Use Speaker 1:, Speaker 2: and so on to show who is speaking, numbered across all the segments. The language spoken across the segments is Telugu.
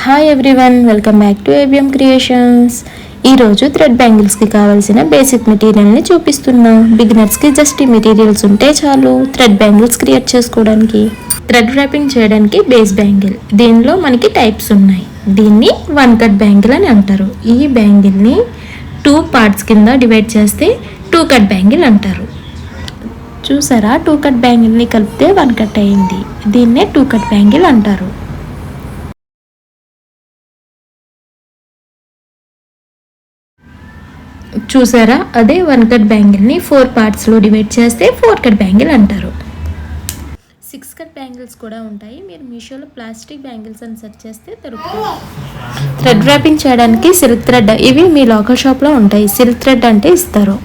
Speaker 1: Hi everyone, welcome back to ABM creations. ఈరోజు థ్రెడ్ బ్యాంగిల్స్కి కావాల్సిన బేసిక్ మెటీరియల్ని చూపిస్తున్నాం. బిగినర్స్కి జస్ట్ ఈ మెటీరియల్స్ ఉంటే చాలు థ్రెడ్ బ్యాంగిల్స్ క్రియేట్ చేసుకోవడానికి. థ్రెడ్ ర్యాపింగ్ చేయడానికి బేస్ బ్యాంగిల్. దీనిలో మనకి టైప్స్ ఉన్నాయి. దీన్ని వన్ కట్ బ్యాంగిల్ అని అంటారు. ఈ బ్యాంగిల్ని 2 పార్ట్స్ కింద డివైడ్ చేస్తే 2 కట్ బ్యాంగిల్ అంటారు. చూసారా, 2 కట్ బ్యాంగిల్ని కలిపితే 1 కట్ అయింది. దీన్నే 2 కట్ బ్యాంగిల్ అంటారు. చూసారా, అదే 1 కట్ బ్యాంగిల్ని 4 పార్ట్స్లో డివైడ్ చేస్తే 4 కట్ బ్యాంగిల్ అంటారు. 6 కట్ బ్యాంగిల్స్ కూడా ఉంటాయి. మీరు మీషోలో ప్లాస్టిక్ బ్యాంగిల్స్ అని సెర్చ్ చేస్తే దొరుకుతాయి. థ్రెడ్ ర్యాపింగ్ చేయడానికి సిల్క్ థ్రెడ్, ఇవి మీ లోకల్ షాప్లో ఉంటాయి. సిల్క్ థ్రెడ్ అంటే ఇస్తారు.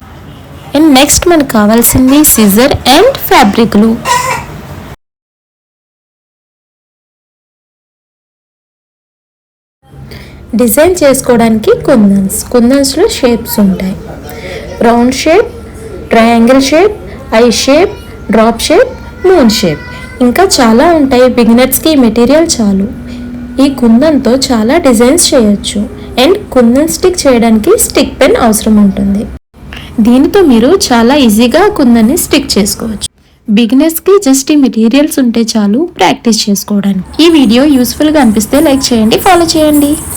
Speaker 1: అండ్ నెక్స్ట్ మనకు కావాల్సింది scissor and fabric glue. Design చేసుకోవడానికి కుందన్స్లో షేప్స్ ఉంటాయి. Round shape, triangle shape, I shape, drop shape, moon shape, ఇంకా చాలా ఉంటాయి. బిగినర్స్కి ఈ మెటీరియల్ చాలు. ఈ కుందన్తో చాలా డిజైన్స్ చేయొచ్చు. అండ్ కుందన్ స్టిక్ చేయడానికి స్టిక్ పెన్ అవసరం ఉంటుంది. దీనితో మీరు చాలా ఈజీగా కుందన్ని స్టిక్ చేసుకోవచ్చు. బిగినర్స్కి జస్ట్ ఈ మెటీరియల్స్ ఉంటే చాలు ప్రాక్టీస్ చేసుకోవడానికి. ఈ వీడియో యూస్ఫుల్గా అనిపిస్తే లైక్ చేయండి, ఫాలో చేయండి.